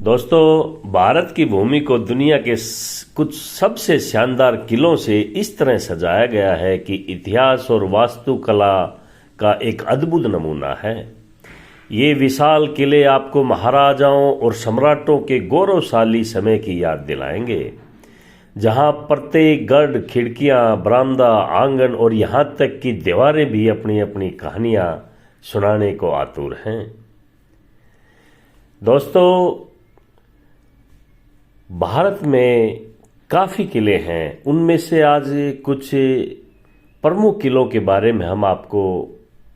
दोस्तों, भारत की भूमि को दुनिया के कुछ सबसे शानदार किलों से इस तरह सजाया गया है कि इतिहास और वास्तुकला का एक अद्भुत नमूना है। ये विशाल किले आपको महाराजाओं और सम्राटों के गौरवशाली समय की याद दिलाएंगे, जहां प्रत्येक गढ़, खिड़कियां, बरामदा, आंगन और यहां तक कि दीवारें भी अपनी अपनी कहानियां सुनाने को आतुर हैं। दोस्तों, भारत में काफ़ी किले हैं। उनमें से आज कुछ प्रमुख किलों के बारे में हम आपको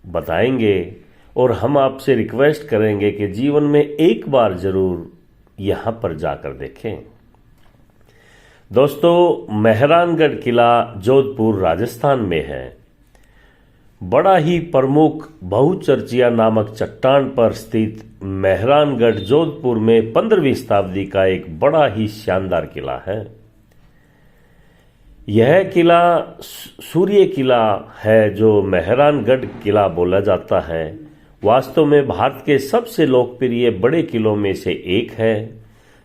बताएंगे और हम आपसे रिक्वेस्ट करेंगे कि जीवन में एक बार ज़रूर यहाँ पर जाकर देखें। दोस्तों, मेहरानगढ़ किला जोधपुर राजस्थान में है। बड़ा ही प्रमुख बहुचर्चिया नामक चट्टान पर स्थित मेहरानगढ़ जोधपुर में 15वीं शताब्दी का एक बड़ा ही शानदार किला है। यह किला सूर्य किला है जो मेहरानगढ़ किला बोला जाता है। वास्तव में भारत के सबसे लोकप्रिय बड़े किलों में से एक है।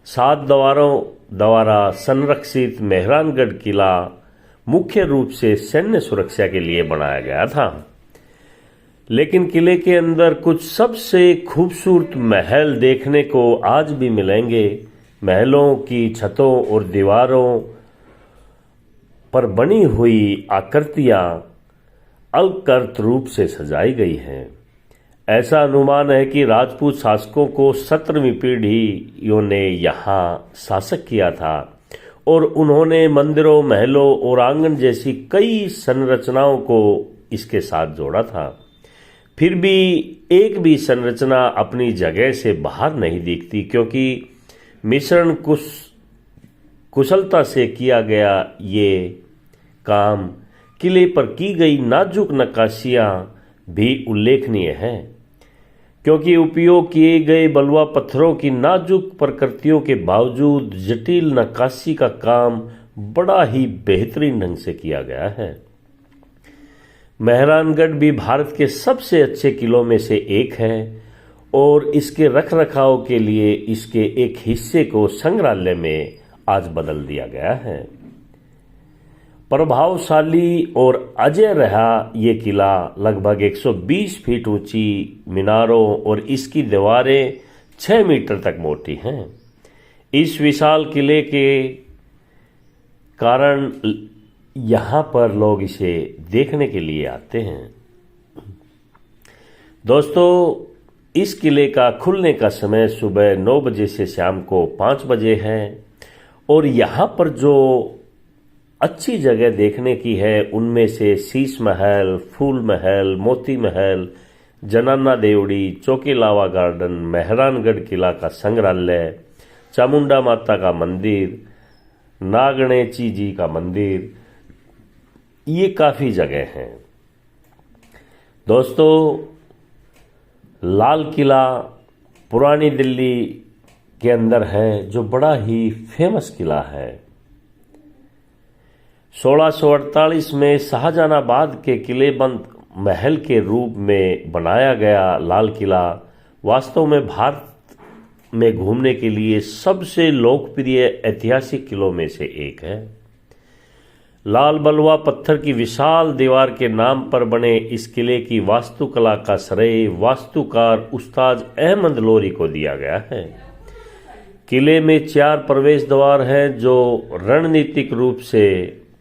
7 दीवारों द्वारा संरक्षित मेहरानगढ़ किला मुख्य रूप से सैन्य सुरक्षा के लिए बनाया गया था, लेकिन किले के अंदर कुछ सबसे खूबसूरत महल देखने को आज भी मिलेंगे। महलों की छतों और दीवारों पर बनी हुई आकृतियां अलंकृत रूप से सजाई गई हैं। ऐसा अनुमान है कि राजपूत शासकों को 17वीं पीढ़ियों ने यहाँ शासक किया था और उन्होंने मंदिरों, महलों और आंगन जैसी कई संरचनाओं को इसके साथ जोड़ा था। फिर भी एक भी संरचना अपनी जगह से बाहर नहीं दिखती, क्योंकि मिश्रण कुशलता से किया गया ये काम किले पर की गई नाजुक नक्काशियां भी उल्लेखनीय हैं, क्योंकि उपयोग किए गए बलुआ पत्थरों की नाजुक प्रकृतियों के बावजूद जटिल नक्काशी का काम बड़ा ही बेहतरीन ढंग से किया गया है। मेहरानगढ़ भी भारत के सबसे अच्छे किलों में से एक है और इसके रखरखाव के लिए इसके एक हिस्से को संग्रहालय में आज बदल दिया गया है। प्रभावशाली और अजेय रहा ये किला लगभग 120 फीट ऊंची मीनारों और इसकी दीवारें 6 मीटर तक मोटी हैं। इस विशाल किले के कारण यहाँ पर लोग इसे देखने के लिए आते हैं। दोस्तों, इस किले का खुलने का समय सुबह 9 बजे से शाम को 5 बजे है और यहाँ पर जो अच्छी जगह देखने की है उनमें से शीश महल, फूल महल, मोती महल, जनाना देवड़ी, चौकीलावा गार्डन, मेहरानगढ़ किला का संग्रहालय, चामुंडा माता का मंदिर, नागणेची जी का मंदिर, ये काफ़ी जगह हैं। दोस्तों, लाल किला पुरानी दिल्ली के अंदर है, जो बड़ा ही फेमस किला है। 1648 में शाहजहानाबाद के किलेबंद महल के रूप में बनाया गया लाल किला वास्तव में भारत में घूमने के लिए सबसे लोकप्रिय ऐतिहासिक किलों में से एक है। लाल बलुआ पत्थर की विशाल दीवार के नाम पर बने इस किले की वास्तुकला का श्रेय वास्तुकार उस्ताद अहमद लोरी को दिया गया है। किले में 4 प्रवेश द्वार हैं जो रणनीतिक रूप से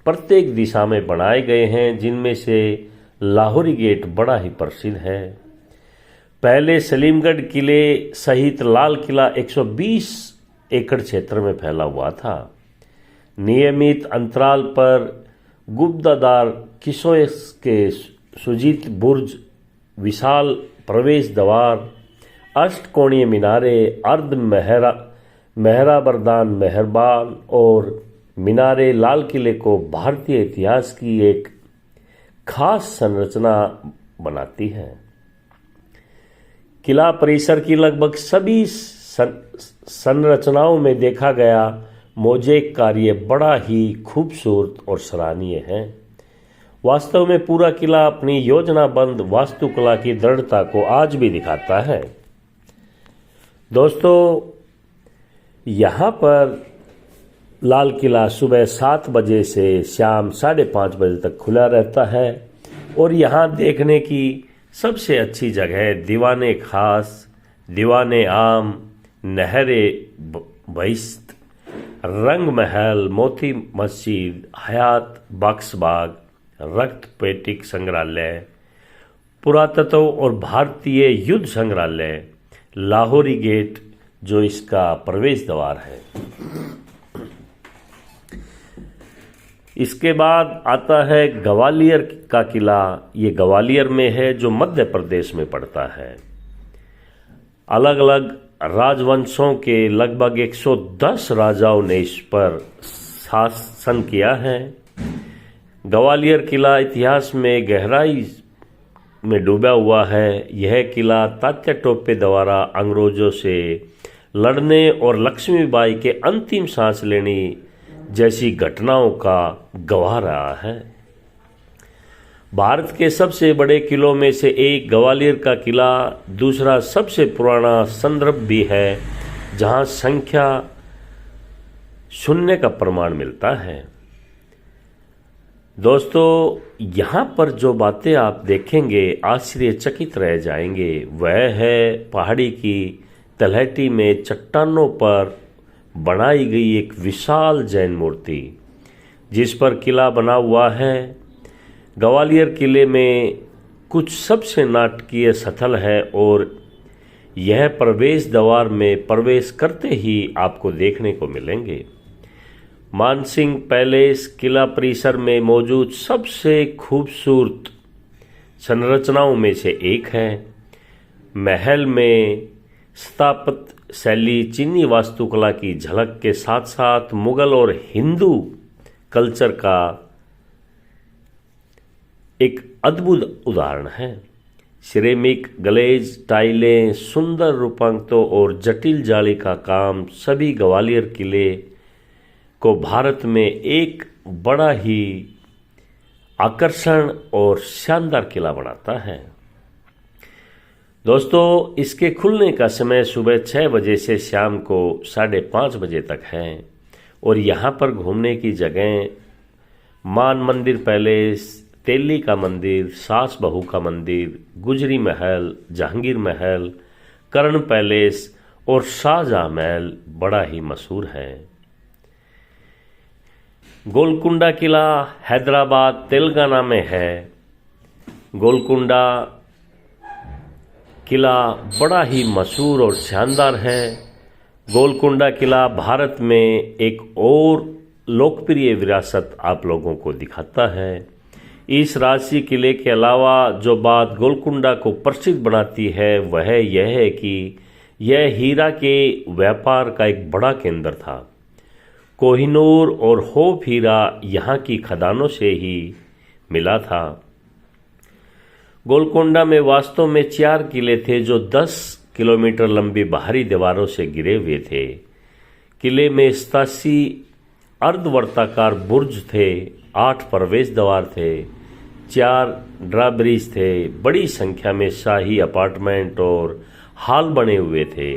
प्रत्येक दिशा में बनाए गए हैं, जिनमें से लाहौरी गेट बड़ा ही प्रसिद्ध है। पहले सलीमगढ़ किले सहित लाल किला 120 एकड़ क्षेत्र में फैला हुआ था। नियमित अंतराल पर गुब्बादार किसों के सुजीत बुर्ज, विशाल प्रवेश द्वार, अष्टकोणीय मीनारे, अर्ध मेहराबरदान मेहरबान और मीनारे लाल किले को भारतीय इतिहास की एक खास संरचना बनाती है। किला परिसर की लगभग सभी संरचनाओं में देखा गया मोज़ेक कार्य बड़ा ही खूबसूरत और सराहनीय है। वास्तव में पूरा किला अपनी योजनाबद्ध वास्तुकला की दृढ़ता को आज भी दिखाता है। दोस्तों, यहाँ पर लाल किला सुबह 7 बजे से शाम 5:30 बजे तक खुला रहता है और यहाँ देखने की सबसे अच्छी जगह दीवाने खास, दीवाने आम, नहरे बहिश्त, रंग महल, मोती मस्जिद, हयात बख्शबाग, रक्त पेटिक संग्रहालय, पुरातत्व और भारतीय युद्ध संग्रहालय, लाहौरी गेट जो इसका प्रवेश द्वार है। इसके बाद आता है ग्वालियर का किला। ये ग्वालियर में है जो मध्य प्रदेश में पड़ता है। अलग अलग राजवंशों के लगभग 110 राजाओं ने इस पर शासन किया है। ग्वालियर किला इतिहास में गहराई में डूबा हुआ है। यह किला तात्या टोपे द्वारा अंग्रेजों से लड़ने और लक्ष्मीबाई के अंतिम सांस लेने जैसी घटनाओं का गवाह रहा है। भारत के सबसे बड़े किलों में से एक ग्वालियर का किला दूसरा सबसे पुराना संदर्भ भी है जहां संख्या 0 का प्रमाण मिलता है। दोस्तों, यहाँ पर जो बातें आप देखेंगे आश्चर्यचकित रह जाएंगे। वह है पहाड़ी की तलहटी में चट्टानों पर बनाई गई एक विशाल जैन मूर्ति जिस पर किला बना हुआ है। ग्वालियर किले में कुछ सबसे नाटकीय स्थल है और यह प्रवेश द्वार में प्रवेश करते ही आपको देखने को मिलेंगे। मानसिंह पैलेस किला परिसर में मौजूद सबसे खूबसूरत संरचनाओं में से एक है। महल में स्थापत्य शैली चीनी वास्तुकला की झलक के साथ साथ मुगल और हिंदू कल्चर का एक अद्भुत उदाहरण है। सिरेमिक ग्लेज टाइलें, सुंदर रूपांकनों और जटिल जाली का काम सभी ग्वालियर किले को भारत में एक बड़ा ही आकर्षण और शानदार किला बनाता है। दोस्तों, इसके खुलने का समय सुबह 6 बजे से शाम को 5:30 बजे तक है और यहाँ पर घूमने की जगह मान मंदिर पैलेस, तेली का मंदिर, सास बहू का मंदिर, गुजरी महल, जहांगीर महल, कर्ण पैलेस और शाहजहां महल बड़ा ही मशहूर है। गोलकुंडा किला हैदराबाद तेलंगाना में है। गोलकुंडा किला बड़ा ही मशहूर और शानदार है। गोलकुंडा किला भारत में एक और लोकप्रिय विरासत आप लोगों को दिखाता है। इस राजसी किले के अलावा जो बात गोलकुंडा को प्रसिद्ध बनाती है वह यह है कि यह हीरा के व्यापार का एक बड़ा केंद्र था। कोहिनूर और होप हीरा यहाँ की खदानों से ही मिला था। गोलकुंडा में वास्तव में 4 किले थे जो 10 किलोमीटर लंबी बाहरी दीवारों से घिरे हुए थे। किले में 87 अर्धवर्ताकार बुर्ज थे, 8 प्रवेश द्वार थे, 4 ड्राब्रिज थे, बड़ी संख्या में शाही अपार्टमेंट और हॉल बने हुए थे।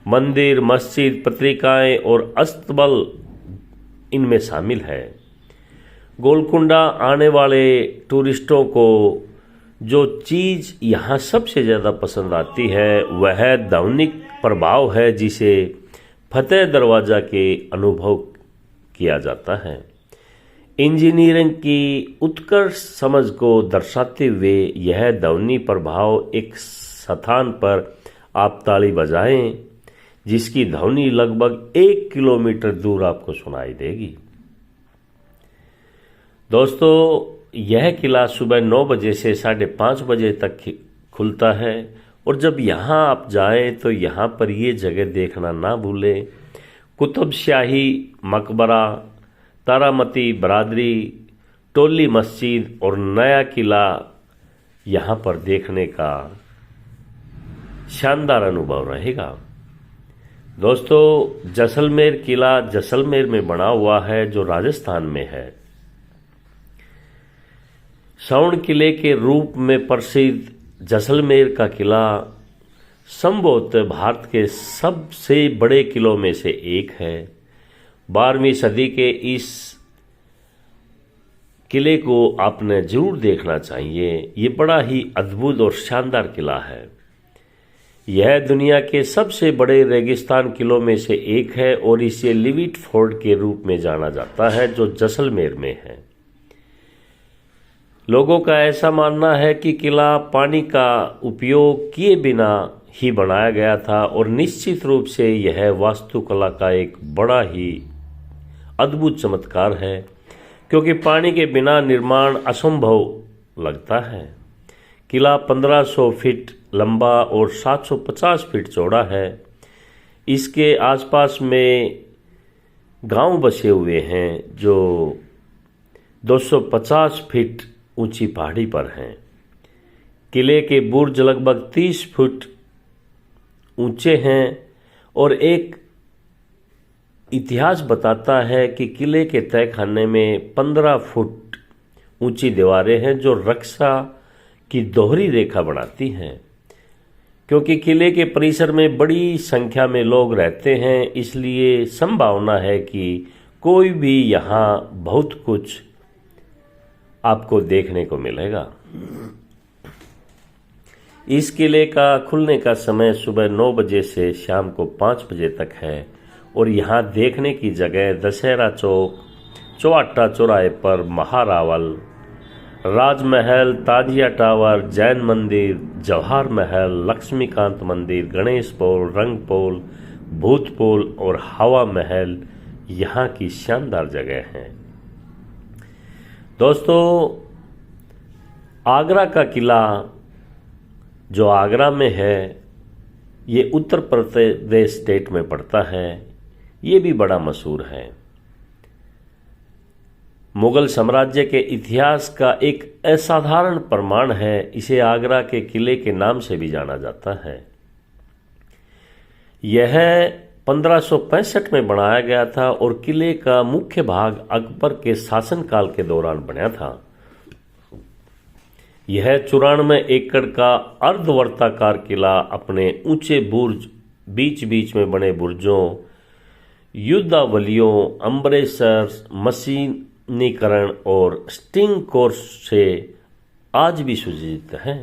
मंदिर, मस्जिद, पत्रिकाएं और अस्तबल इनमें शामिल है। गोलकुंडा आने वाले टूरिस्टों को जो चीज़ यहाँ सबसे ज़्यादा पसंद आती है वह ध्वनिक प्रभाव है जिसे फतेह दरवाज़ा के अनुभव किया जाता है। इंजीनियरिंग की उत्कर्ष समझ को दर्शाते हुए यह ध्वनि प्रभाव एक स्थान पर आप ताली बजाएं जिसकी ध्वनि लगभग 1 किलोमीटर दूर आपको सुनाई देगी। दोस्तों, यह किला सुबह 9 बजे से 5:30 बजे तक खुलता है और जब यहाँ आप जाएं तो यहाँ पर ये जगह देखना ना भूलें। कुतुब शाही मकबरा, तारामती बरादरी, टोली मस्जिद और नया किला यहाँ पर देखने का शानदार अनुभव रहेगा। दोस्तों, जैसलमेर किला जैसलमेर में बना हुआ है जो राजस्थान में है। स्वर्ण किले के रूप में प्रसिद्ध जैसलमेर का किला संभवतः भारत के सबसे बड़े किलों में से एक है। 12वीं सदी के इस किले को आपने जरूर देखना चाहिए। ये बड़ा ही अद्भुत और शानदार किला है। यह दुनिया के सबसे बड़े रेगिस्तान किलों में से एक है और इसे लिविट फोर्ट के रूप में जाना जाता है, जो जैसलमेर में है। लोगों का ऐसा मानना है कि किला पानी का उपयोग किए बिना ही बनाया गया था और निश्चित रूप से यह वास्तुकला का एक बड़ा ही अद्भुत चमत्कार है, क्योंकि पानी के बिना निर्माण असंभव लगता है। किला 1500 फीट लंबा और 750 फीट चौड़ा है। इसके आसपास में गांव बसे हुए हैं जो 250 फीट ऊंची पहाड़ी पर हैं। किले के बुर्ज लगभग 30 फुट ऊंचे हैं और एक इतिहास बताता है कि किले के तहखाने में 15 फुट ऊंची दीवारें हैं जो रक्षा की दोहरी रेखा बनाती हैं। क्योंकि किले के परिसर में बड़ी संख्या में लोग रहते हैं, इसलिए संभावना है कि कोई भी यहाँ बहुत कुछ आपको देखने को मिलेगा। इस किले का खुलने का समय सुबह 9 बजे से शाम को 5 बजे तक है और यहाँ देखने की जगह दशहरा चौक, चौहट्टा चौराहे पर महारावल, राजमहल, ताजिया टावर, जैन मंदिर, जवाहर महल, लक्ष्मीकांत मंदिर, गणेश पोल, रंग पोल, भूत पोल और हवा महल यहाँ की शानदार जगह हैं। दोस्तों, आगरा का किला जो आगरा में है, ये उत्तर प्रदेश स्टेट में पड़ता है। ये भी बड़ा मशहूर है। मुगल साम्राज्य के इतिहास का एक असाधारण प्रमाण है। इसे आगरा के किले के नाम से भी जाना जाता है। यह 1565 में बनाया गया था और किले का मुख्य भाग अकबर के शासनकाल के दौरान बना था। यह 94 एकड़ का अर्धवर्ताकार किला अपने ऊंचे बुर्ज, बीच बीच में बने बुर्जों, युद्धावलियों, अम्बरेसर, मशीनीकरण और स्टिंग कोर्स से आज भी सुसज्जित है।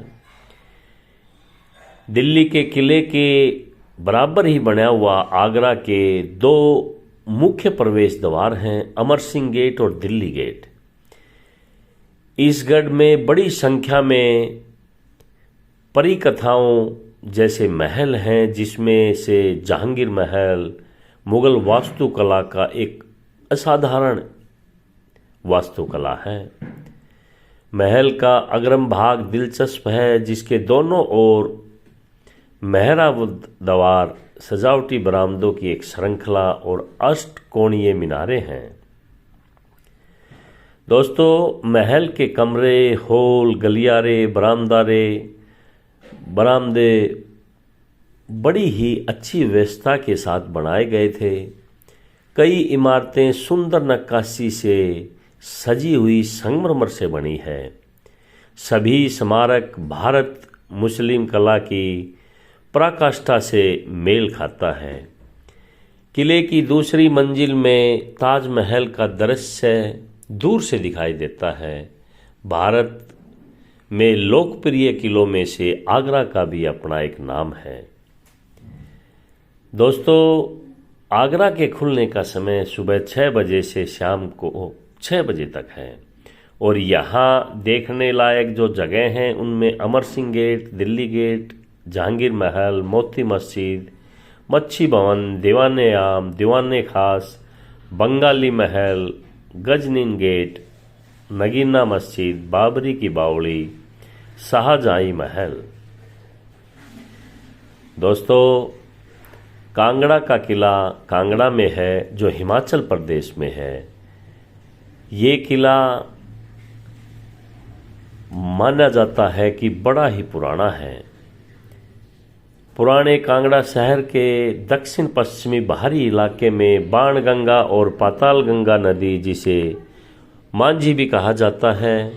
दिल्ली के किले के बराबर ही बना हुआ आगरा के 2 मुख्य प्रवेश द्वार हैं, अमर सिंह गेट और दिल्ली गेट। इस गढ़ में बड़ी संख्या में परिकथाओं जैसे महल हैं, जिसमें से जहांगीर महल मुगल वास्तुकला का एक असाधारण वास्तुकला है। महल का अग्रम भाग दिलचस्प है, जिसके दोनों ओर मेहराब द्वार, सजावटी बरामदों की एक श्रृंखला और अष्टकोणीय मीनारें हैं। दोस्तों, महल के कमरे, हॉल, गलियारे, बरामदे बड़ी ही अच्छी व्यवस्था के साथ बनाए गए थे। कई इमारतें सुंदर नक्काशी से सजी हुई संगमरमर से बनी है। सभी स्मारक भारत मुस्लिम कला की पराकाष्ठा से मेल खाता है। किले की दूसरी मंजिल में ताजमहल का दृश्य दूर से दिखाई देता है। भारत में लोकप्रिय किलों में से आगरा का भी अपना एक नाम है। दोस्तों, आगरा के खुलने का समय सुबह 6 बजे से शाम को 6 बजे तक है और यहाँ देखने लायक जो जगह हैं उनमें अमर सिंह गेट, दिल्ली गेट, जहांगीर महल, मोती मस्जिद, मच्छी भवन, दीवाने आम, दीवाने खास, बंगाली महल, गजनीन गेट, नगीना मस्जिद, बाबरी की बावड़ी, शाहजहां महल। दोस्तों, कांगड़ा का किला कांगड़ा में है, जो हिमाचल प्रदेश में है। ये किला माना जाता है कि बड़ा ही पुराना है। पुराने कांगड़ा शहर के दक्षिण पश्चिमी बाहरी इलाके में बाणगंगा और पातालगंगा नदी, जिसे मांझी भी कहा जाता है,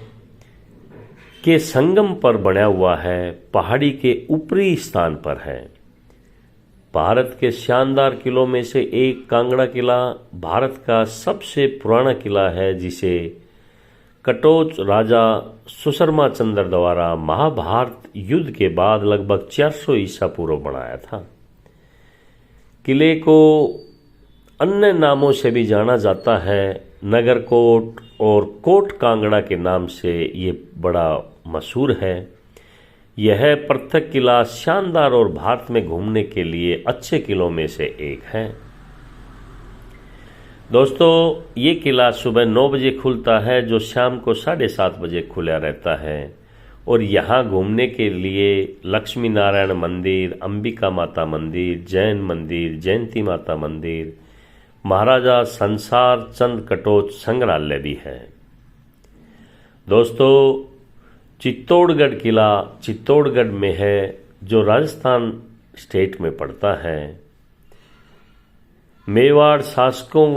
के संगम पर बना हुआ है, पहाड़ी के ऊपरी स्थान पर है। भारत के शानदार किलों में से एक कांगड़ा किला भारत का सबसे पुराना किला है, जिसे कटोच राजा सुशर्मा चंद्र द्वारा महाभारत युद्ध के बाद लगभग 400 ईसा पूर्व बनाया था। किले को अन्य नामों से भी जाना जाता है, नगरकोट और कोट कांगड़ा के नाम से ये बड़ा मशहूर है। यह पृथक किला शानदार और भारत में घूमने के लिए अच्छे किलों में से एक है। दोस्तों, ये किला सुबह 9 बजे खुलता है, जो शाम को 7:30 बजे खुला रहता है। और यहाँ घूमने के लिए लक्ष्मी नारायण मंदिर, अंबिका माता मंदिर, जैन मंदिर, जयंती माता मंदिर, महाराजा संसार चंद कटोच संग्रहालय भी है। दोस्तों, चित्तौड़गढ़ किला चित्तौड़गढ़ में है, जो राजस्थान स्टेट में पड़ता है। मेवाड़ शासकों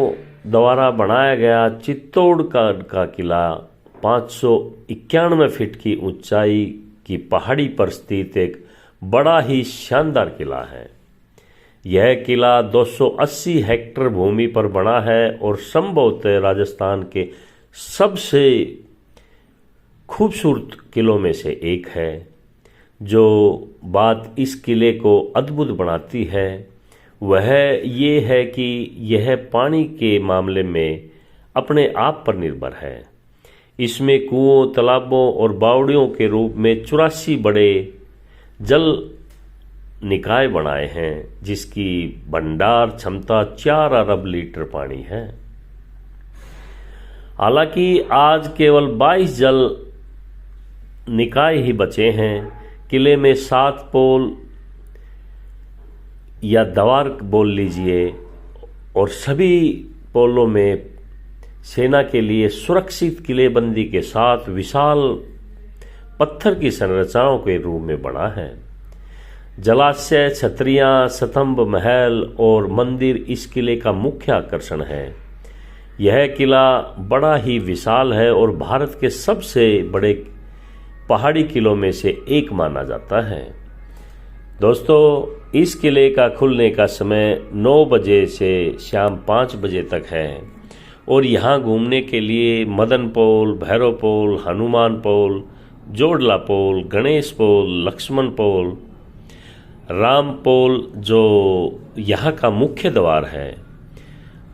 द्वारा बनाया गया चित्तौड़गढ़ का किला 591 फीट की ऊंचाई की पहाड़ी पर स्थित एक बड़ा ही शानदार किला है। यह किला 280 हेक्टेयर भूमि पर बना है और संभवतः राजस्थान के सबसे खूबसूरत किलों में से एक है। जो बात इस किले को अद्भुत बनाती है वह ये है कि यह पानी के मामले में अपने आप पर निर्भर है। इसमें कुओं, तालाबों और बावड़ियों के रूप में 84 बड़े जल निकाय बनाए हैं, जिसकी भंडार क्षमता 4 अरब लीटर पानी है। हालांकि आज केवल 22 जल निकाय ही बचे हैं। किले में 7 पोल या द्वार बोल लीजिए, और सभी पोलों में सेना के लिए सुरक्षित किलेबंदी के साथ विशाल पत्थर की संरचनाओं के रूप में बना है। जलाशय, छतरियां, स्तंभ, महल और मंदिर इस किले का मुख्य आकर्षण है। यह किला बड़ा ही विशाल है और भारत के सबसे बड़े पहाड़ी किलों में से एक माना जाता है। दोस्तों, इस किले का खुलने का समय 9 बजे से शाम 5 बजे तक है और यहाँ घूमने के लिए मदन पोल, भैरव पोल, हनुमान पोल, जोड़ला पोल, गणेश पोल, लक्ष्मण पोल, राम पोल जो यहाँ का मुख्य द्वार है,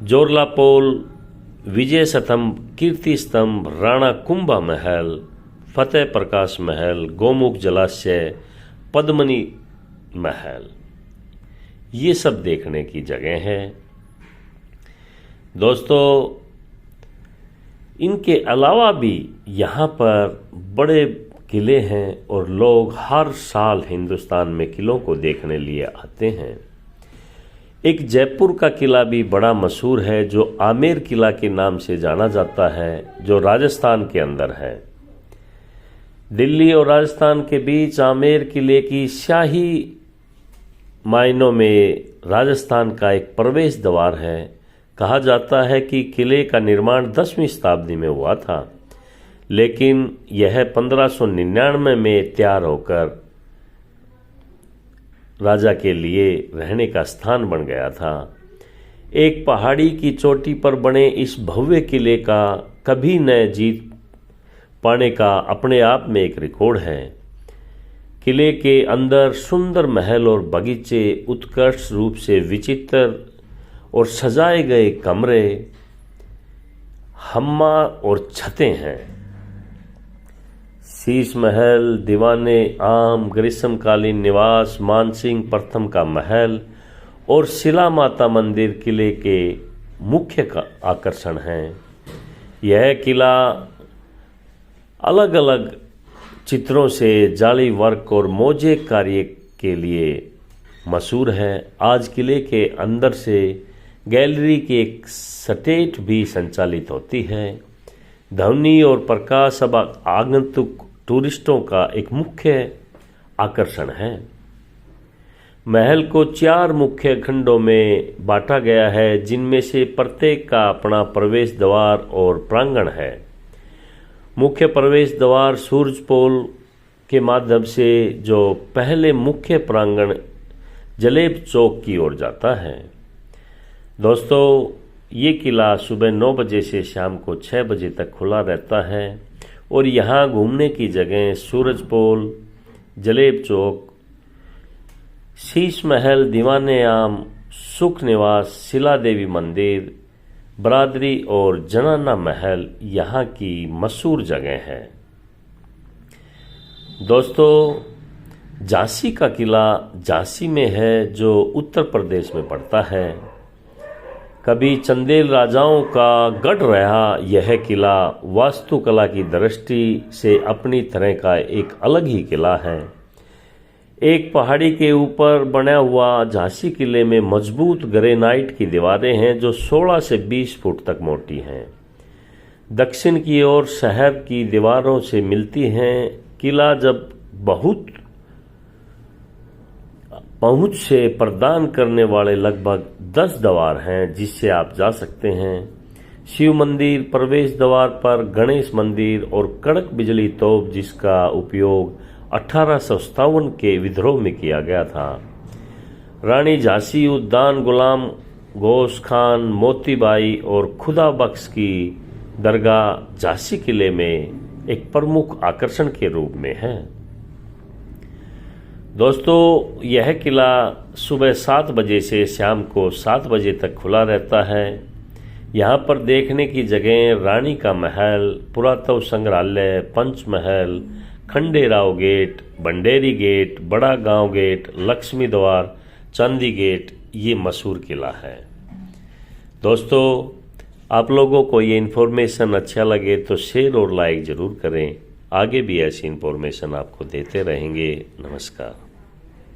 जोड़ला पोल, विजय स्तंभ, कीर्ति स्तंभ, राणा कुंभा महल, फतेह प्रकाश महल, गोमुख जलाशय, पद्मनी महल, ये सब देखने की जगह है। दोस्तों, इनके अलावा भी यहाँ पर बड़े किले हैं और लोग हर साल हिंदुस्तान में किलों को देखने लिए आते हैं। एक जयपुर का किला भी बड़ा मशहूर है, जो आमेर किला के नाम से जाना जाता है, जो राजस्थान के अंदर है। दिल्ली और राजस्थान के बीच आमेर किले की शाही मायनों में राजस्थान का एक प्रवेश द्वार है। कहा जाता है कि किले का निर्माण 10वीं शताब्दी में हुआ था, लेकिन यह 1599 में तैयार होकर राजा के लिए रहने का स्थान बन गया था। एक पहाड़ी की चोटी पर बने इस भव्य किले का कभी न जीत पाने का अपने आप में एक रिकॉर्ड है। किले के अंदर सुंदर महल और बगीचे, उत्कृष्ट रूप से विचित्र और सजाए गए कमरे, हम्मा और छतें हैं। शीश महल, दीवाने आम, ग्रीष्मकालीन निवास, मानसिंह प्रथम का महल और शिला माता मंदिर किले के मुख्य आकर्षण हैं। यह किला अलग अलग चित्रों से जाली वर्क और मोज़ेक कार्य के लिए मशहूर है। आज किले के अंदर से गैलरी की एक स्टेज भी संचालित होती है। ध्वनि और प्रकाश अब आगंतुक टूरिस्टों का एक मुख्य आकर्षण है। महल को 4 मुख्य खंडों में बांटा गया है, जिनमें से प्रत्येक का अपना प्रवेश द्वार और प्रांगण है। मुख्य प्रवेश द्वार सूरजपोल के माध्यम से जो पहले मुख्य प्रांगण जलेब चौक की ओर जाता है। दोस्तों, ये किला सुबह 9 बजे से शाम को 6 बजे तक खुला रहता है और यहाँ घूमने की जगह सूरजपोल, जलेब चौक, शीश महल, दीवाने आम, सुख निवास, शिला देवी मंदिर, बरादरी और जनाना महल यहाँ की मशहूर जगह है। दोस्तों, झांसी का किला झांसी में है जो उत्तर प्रदेश में पड़ता है। कभी चंदेल राजाओं का गढ़ रहा यह किला वास्तुकला की दृष्टि से अपनी तरह का एक अलग ही किला है। एक पहाड़ी के ऊपर बना हुआ झांसी किले में मजबूत ग्रेनाइट की दीवारें हैं जो 16 से 20 फुट तक मोटी हैं। दक्षिण की ओर शहर की दीवारों से मिलती हैं। किला जब बहुत पहुंच से प्रदान करने वाले लगभग 10 द्वार हैं जिससे आप जा सकते हैं। शिव मंदिर प्रवेश द्वार पर, गणेश मंदिर और कड़क बिजली तोप जिसका उपयोग 1857 के विद्रोह में किया गया था। रानी झांसी उद्यान, गुलाम गोश खान, मोतीबाई और खुदा बख्श की दरगाह झांसी किले में एक प्रमुख आकर्षण के रूप में है। दोस्तों, यह किला सुबह 7 बजे से शाम को 7 बजे तक खुला रहता है। यहाँ पर देखने की जगह रानी का महल, पुरातत्व संग्रहालय, पंचमहल, खंडेराव गेट, बंडेरी गेट, बड़ा गांव गेट, लक्ष्मी द्वार, चांदी गेट ये मशहूर किला है। दोस्तों, आप लोगों को ये इन्फॉर्मेशन अच्छा लगे तो शेयर और लाइक ज़रूर करें। आगे भी ऐसी इन्फॉर्मेशन आपको देते रहेंगे। नमस्कार।